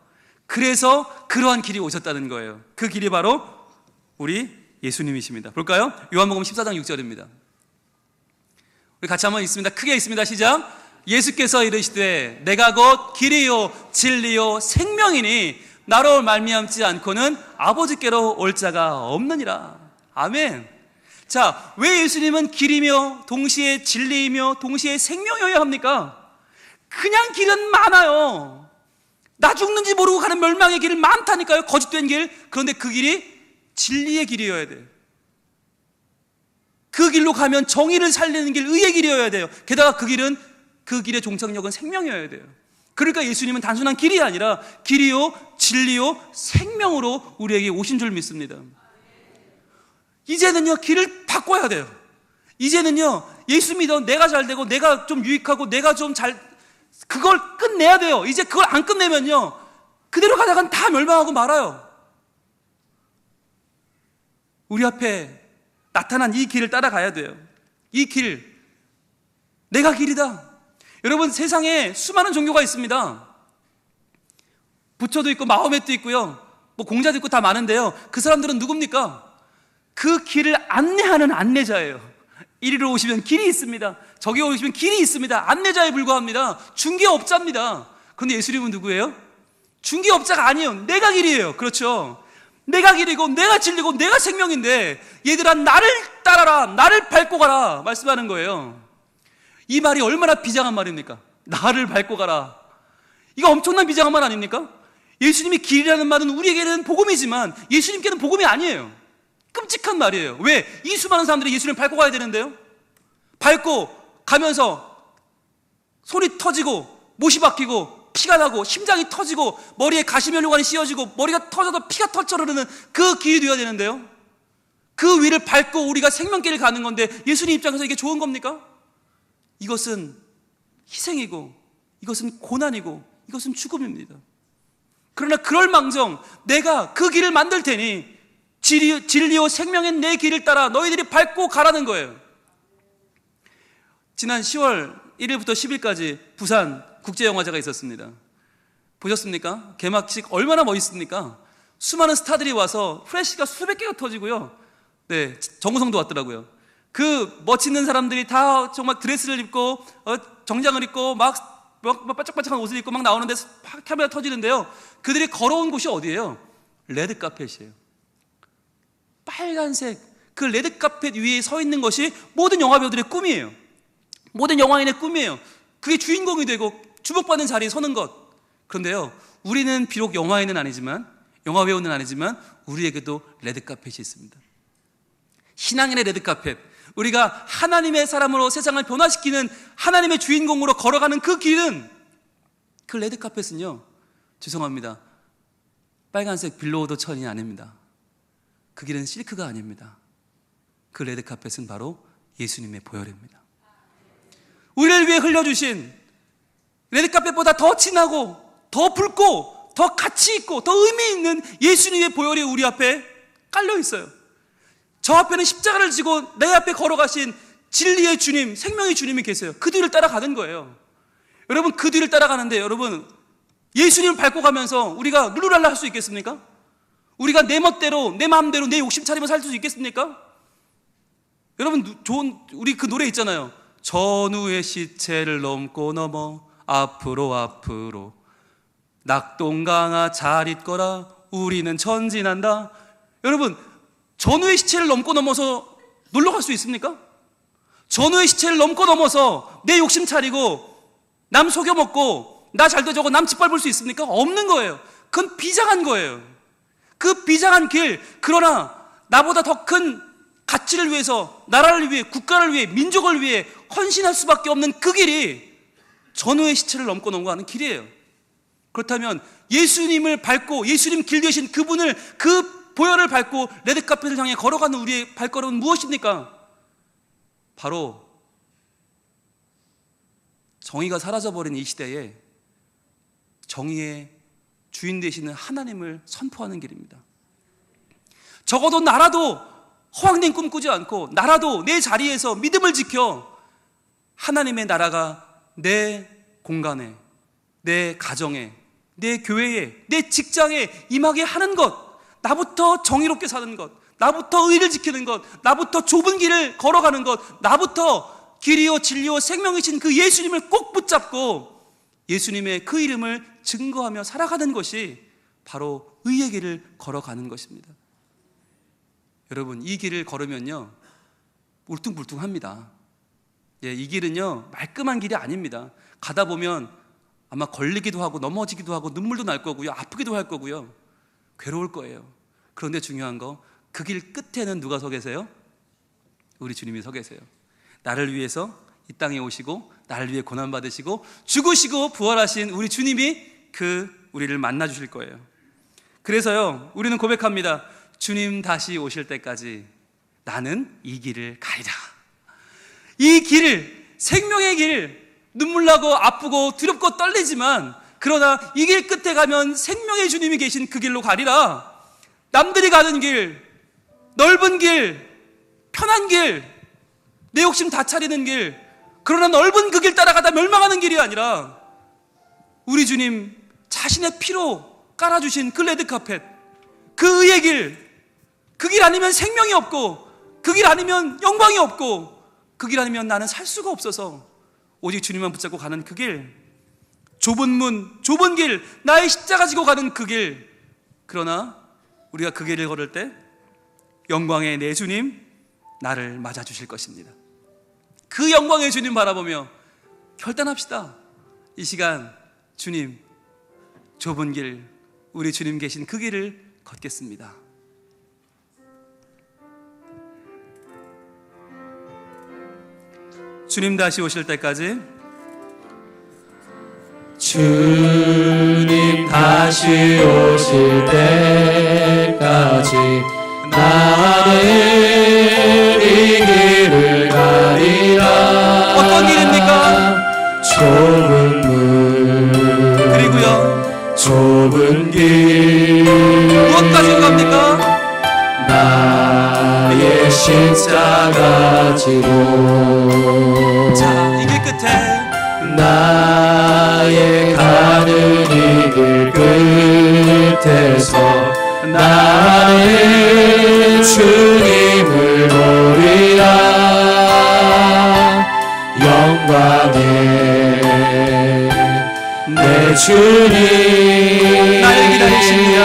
그래서 그러한 길이 오셨다는 거예요. 그 길이 바로 우리 예수님이십니다. 볼까요? 요한복음 14장 6절입니다. 우리 같이 한번 읽습니다. 크게 읽습니다. 시작. 예수께서 이르시되 내가 곧 길이요 진리요 생명이니 나로 말미암지 않고는 아버지께로 올 자가 없느니라. 아멘. 자, 왜 예수님은 길이며 동시에 진리이며 동시에 생명이어야 합니까? 그냥 길은 많아요. 나 죽는지 모르고 가는 멸망의 길은 많다니까요. 거짓된 길. 그런데 그 길이 진리의 길이어야 돼요. 그 길로 가면 정의를 살리는 길, 의의 길이어야 돼요. 게다가 그 길의 종착역은 생명이어야 돼요. 그러니까 예수님은 단순한 길이 아니라 길이요 진리요 생명으로 우리에게 오신 줄 믿습니다. 이제는요 길을 바꿔야 돼요. 이제는요 예수 믿어 내가 잘 되고 내가 좀 유익하고 내가 좀 그걸 끝내야 돼요. 이제 그걸 안 끝내면요 그대로 가다간 다 멸망하고 말아요. 우리 앞에 나타난 이 길을 따라가야 돼요. 이 길, 내가 길이다. 여러분, 세상에 수많은 종교가 있습니다. 부처도 있고 마호멧도 있고요, 뭐 공자도 있고 다 많은데요, 그 사람들은 누굽니까? 그 길을 안내하는 안내자예요. 이리로 오시면 길이 있습니다. 저기 오시면 길이 있습니다. 안내자에 불과합니다. 중개업자입니다. 그런데 예수님은 누구예요? 중개업자가 아니에요. 내가 길이에요. 그렇죠? 내가 길이고 내가 진리고 내가 생명인데 얘들아 나를 따라라, 나를 밟고 가라 말씀하는 거예요. 이 말이 얼마나 비장한 말입니까? 나를 밟고 가라. 이거 엄청난 비장한 말 아닙니까? 예수님이 길이라는 말은 우리에게는 복음이지만 예수님께는 복음이 아니에요. 끔찍한 말이에요. 왜? 이 수많은 사람들이 예수님을 밟고 가야 되는데요, 밟고 가면서 손이 터지고 못이 박히고 피가 나고 심장이 터지고 머리에 가시면류관이 씌워지고 머리가 터져서 피가 털처 흐르는 그 길이 되어야 되는데요, 그 위를 밟고 우리가 생명길을 가는 건데 예수님 입장에서 이게 좋은 겁니까? 이것은 희생이고 이것은 고난이고 이것은 죽음입니다. 그러나 그럴망정 내가 그 길을 만들 테니 진리요 생명인 내 길을 따라 너희들이 밟고 가라는 거예요. 지난 10월 1일부터 10일까지 부산 국제영화제가 있었습니다. 보셨습니까? 개막식 얼마나 멋있습니까? 수많은 스타들이 와서 프레시가 수백 개가 터지고요, 네, 정우성도 왔더라고요. 그 멋있는 사람들이 다 정말 드레스를 입고 정장을 입고 막 반짝반짝한 옷을 입고 막 나오는데 카메라 터지는데요, 그들이 걸어온 곳이 어디예요? 레드카펫이에요. 빨간색 그 레드카펫 위에 서 있는 것이 모든 영화배우들의 꿈이에요. 모든 영화인의 꿈이에요. 그게 주인공이 되고 주목받는 자리에 서는 것. 그런데요, 우리는 비록 영화인은 아니지만, 영화배우는 아니지만 우리에게도 레드카펫이 있습니다. 신앙인의 레드카펫, 우리가 하나님의 사람으로 세상을 변화시키는 하나님의 주인공으로 걸어가는 그 길은, 그 레드카펫은요, 죄송합니다, 빨간색 빌로우드 천이 아닙니다. 그 길은 실크가 아닙니다. 그 레드카펫은 바로 예수님의 보혈입니다. 우리를 위해 흘려주신 레드카펫보다 더 진하고 더 붉고 더 가치 있고 더 의미 있는 예수님의 보혈이 우리 앞에 깔려 있어요. 저 앞에는 십자가를 지고 내 앞에 걸어가신 진리의 주님, 생명의 주님이 계세요. 그 뒤를 따라가는 거예요. 여러분, 그 뒤를 따라가는데 여러분, 예수님을 밟고 가면서 우리가 룰루랄라 할 수 있겠습니까? 우리가 내 멋대로 내 마음대로 내 욕심 차리며 살 수 있겠습니까? 여러분, 우리 그 노래 있잖아요. 전우의 시체를 넘고 넘어 앞으로 앞으로 낙동강아 잘 있거라 우리는 전진한다. 여러분, 전우의 시체를 넘고 넘어서 놀러 갈 수 있습니까? 전우의 시체를 넘어서 내 욕심 차리고 남 속여먹고 나 잘되자고 남 짓밟을 수 있습니까? 없는 거예요. 그건 비장한 거예요. 그 비장한 길, 그러나 나보다 더 큰 가치를 위해서, 나라를 위해, 국가를 위해, 민족을 위해 헌신할 수밖에 없는 그 길이 전우의 시체를 넘어가는 길이에요. 그렇다면 예수님을 밟고 예수님 길 되신 그분을, 그 보혈을 밟고 레드카펫을 향해 걸어가는 우리의 발걸음은 무엇입니까? 바로 정의가 사라져버린 이 시대에 정의의 주인 되시는 하나님을 선포하는 길입니다. 적어도 나라도 허황된 꿈 꾸지 않고, 나라도 내 자리에서 믿음을 지켜 하나님의 나라가 내 공간에, 내 가정에, 내 교회에, 내 직장에 임하게 하는 것, 나부터 정의롭게 사는 것, 나부터 의를 지키는 것, 나부터 좁은 길을 걸어가는 것, 나부터 길이요 진리요 생명이신 그 예수님을 꼭 붙잡고 예수님의 그 이름을 증거하며 살아가는 것이 바로 의의 길을 걸어가는 것입니다. 여러분, 이 길을 걸으면요 울퉁불퉁합니다. 이 길은요 말끔한 길이 아닙니다. 가다 보면 아마 걸리기도 하고 넘어지기도 하고 눈물도 날 거고요, 아프기도 할 거고요, 괴로울 거예요. 그런데 중요한 거, 그 길 끝에는 누가 서 계세요? 우리 주님이 서 계세요. 나를 위해서 이 땅에 오시고 나를 위해 고난받으시고 죽으시고 부활하신 우리 주님이 우리를 만나 주실 거예요. 그래서요 우리는 고백합니다. 주님 다시 오실 때까지 나는 이 길을 가리라. 이 길을, 생명의 길, 눈물 나고 아프고 두렵고 떨리지만 그러나 이 길 끝에 가면 생명의 주님이 계신 그 길로 가리라. 남들이 가는 길, 넓은 길, 편한 길, 내 욕심 다 차리는 길, 그러나 넓은 그 길 따라가다 멸망하는 길이 아니라 우리 주님 자신의 피로 깔아주신 그 레드카펫, 그 의의 길, 그 길 아니면 생명이 없고, 그 길 아니면 영광이 없고, 그 길 아니면 나는 살 수가 없어서 오직 주님만 붙잡고 가는 그 길, 좁은 문, 좁은 길, 나의 십자가 지고 가는 그 길. 그러나 우리가 그 길을 걸을 때 영광의 내 주님 나를 맞아주실 것입니다. 그 영광의 주님 바라보며 결단합시다. 이 시간 주님, 좁은 길, 우리 주님 계신 그 길을 걷겠습니다. 주님 다시 오실 때까지, 주님 다시 오실 때까지 나는 이 길을 가리라. 어떤 길입니까? 좁은 문, 그리고요 좁은 길, 무엇까지 갑니까? 나의 십자가 지고. 자, 이 길 끝에 나의 가는 이 길 끝에서 나는 주님을 보리라. 영광의 내 주님 나를 기다리십니다.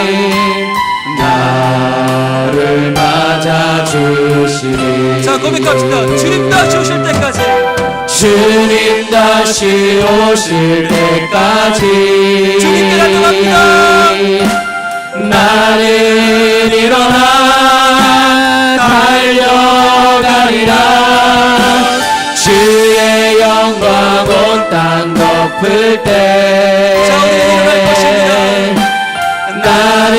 나를 맞아주시리. 자, 고백합시다. 주님 다시 오실 때까지, 주님 다시 오실 때까지 주님께 간구합니다. 나는 일어나 달려가리라. 주의 영광 온 땅 덮을 때 자, 우리 일어날 것입니다. 나는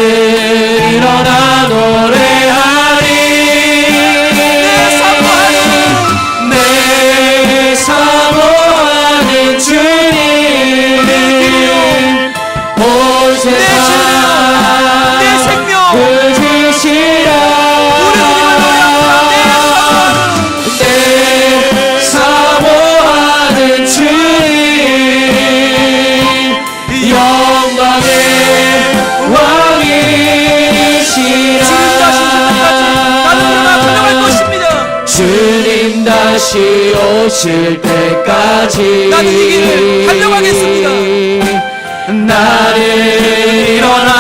일어나 노래하리. 내 사모하는 주님, 온 세상 내 생명 그지시라. 내 사모하는 주님, 영광의 왕이시라. 주님 다시 오실 때까지 나는 이 길을 달려가겠습니다. 나는 일어나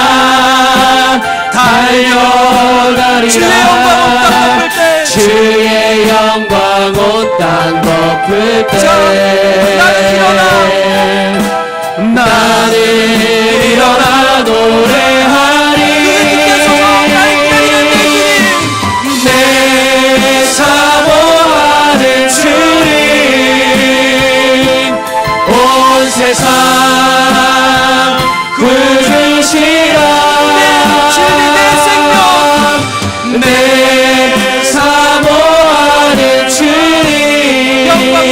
달려가리라. 주의 영광 온 땅 덮을 때, 주의 땅 덮을 때 나는 일어나 노래하리 내 사모하는 주님 온 세상 구주시라 내 사모하는 주님 영광의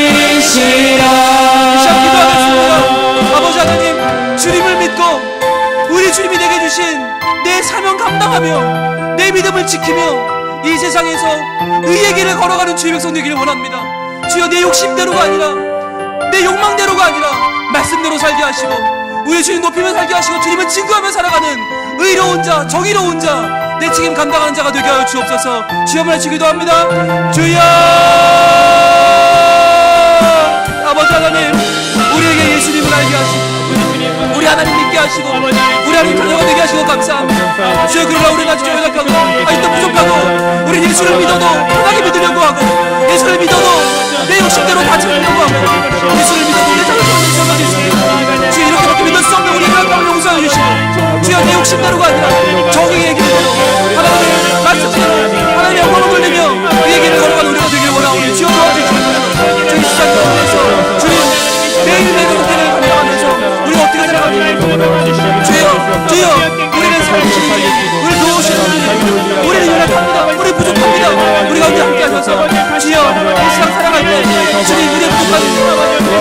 왕이시라. 아버지 하나님, 주님을 믿고 우리 주님이 내게 주신 내 사명 감당하며 내 믿음을 지키며 이 세상에서 의의 길을 걸어가는 주의 백성 되기를 원합니다. 주여, 내 욕심대로가 아니라 내 욕망대로가 아니라 말씀대로 살게 하시고 우리 주님 높이며 살게 하시고 주님을 증거하며 살아가는 의로운 자, 정의로운 자, 내 책임 감당하는 자가 되게 하여 주옵소서. 주여 말씀 기도합니다. 주여, 아버지 하나님, 우리에게 예수님을 알게 하시고 우리 하나님 믿게 하시고 우리 하나님 자녀가 되게 하시고 감사합니다. 주여, 그러나 우리는 아직 연약하고 아직도 부족하고 우리 예수를 믿어도 편하게 믿으려고 하고 예수를 믿어도 내 욕심대로 다 지키려고 하고 예수를 믿어도 내 자존심을 지켜가고 있습니다. 주여, 이렇게밖에 믿을 수 없는 우리의 연약함을 용서해 주시고 주여, 내 욕심대로가 아니라 정의의 길대로 하나님의 말씀대로 하나님의 영광을 돌리며 의의 길을 걸어가는 우리가 되길 원하오니 주여 도와주시옵소서. 저희 시간 가운데서 주님 매일매일 은혜를 감당하면서 우리가 어떻게 살아가는지 주여 우리는 살아주시는 우리 도우시는 우리는 연약합니다. 우리 부족합니다. 우리 가운데 함께 하셔서 주여, 이 세상 살아갈 때 주님 우리의 부족한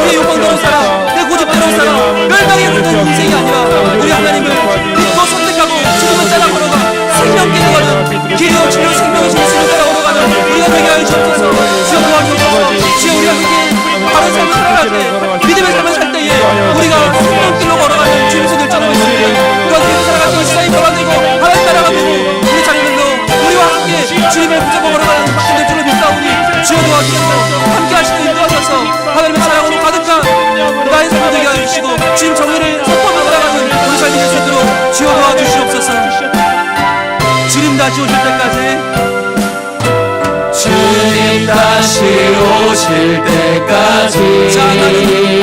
우리의 욕망대로 살아 내 고집대로 살아 멸망에 이르는 인생이 아니라 우리 하나님을 믿고 선택하고 주님을 따라 걸어가 생명께 들어가는 길이요 진리요 생명이신 예수를 따라 걸어가는 우리가 되게 하여 주옵소서. 주여 도와주옵소서. 주여, 우리가 그렇게 바른 삶을 살아갈 때 믿음의 삶을 살 때에 우리가 생명길로 걸어가는 주님의 손을 잡고 있습니다. 우리가 그렇게 살아갈 때 세상이 변화되고 하나님 따라가 되고 우리 자녀들도 우리와 함께 주님을 붙잡고 걸어가는 박신들 줄을 믿사오니 주여 도와주셔서 함께 하시고 인도하셔서 하나님의 사랑으로 가득한 나의 삶을 되게 하여 주시고 주님 정의를 선포하며 살아가는 우리 삶이 될 수 있도록 주여 도와주시옵소서. 주님 다시 오실 때까지 주님 다시 오실 때까지 자, 나는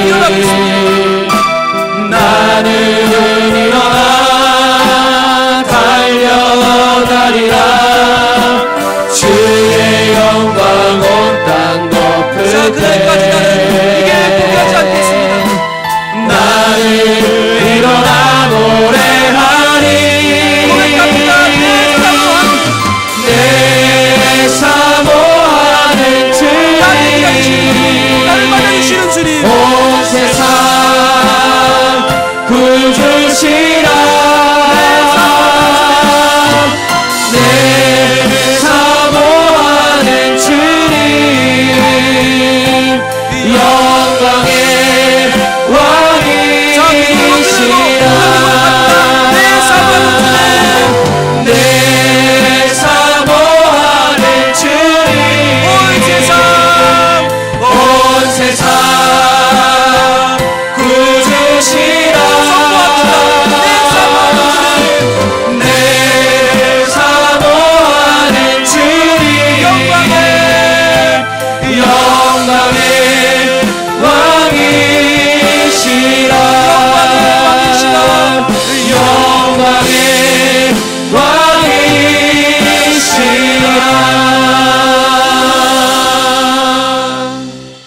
일어나겠습니다. 나는 일어나 달려가리라 주의 영광 온 땅 덮을 자, 그날까지 나는 이 길을 포기하지 않겠습니다. 나는 일어나 노래하리 고백합니다. 내 사모하는 주님 나를 받아주시는 주님 온 세상 구주시라 내 사모하는 주님 영광의 왕이시라 내 사모하는 주님 온 세상 구주시라 내 사모하는 주님 영광의 왕이시라 영광의 왕이시라.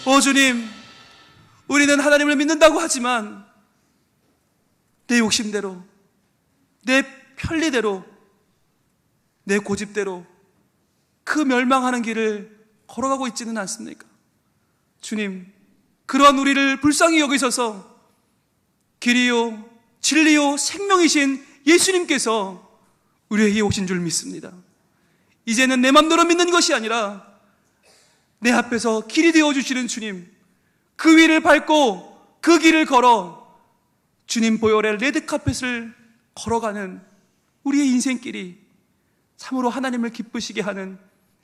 오 주님, 우리는 하나님을 믿는다고 하지만 내 욕심대로 내 편리대로 내 고집대로 그 멸망하는 길을 걸어가고 있지는 않습니까? 주님, 그러한 우리를 불쌍히 여기셔서 길이요 진리요 생명이신 예수님께서 우리에게 오신 줄 믿습니다. 이제는 내 맘대로 믿는 것이 아니라 내 앞에서 길이 되어주시는 주님, 그 위를 밟고 그 길을 걸어 주님 보혈의 레드카펫을 걸어가는 우리의 인생길이 참으로 하나님을 기쁘시게 하는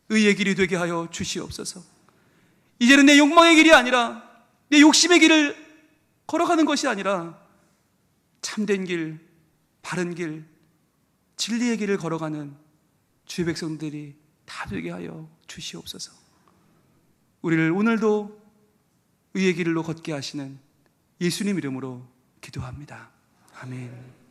의의 길이 되게 하여 주시옵소서. 이제는 내 욕망의 길이 아니라 내 욕심의 길을 걸어가는 것이 아니라 참된 길, 바른 길, 진리의 길을 걸어가는 주의 백성들이 다 되게 하여 주시옵소서. 우리를 오늘도 의의 길로 걷게 하시는 예수님 이름으로 기도합니다. 아멘.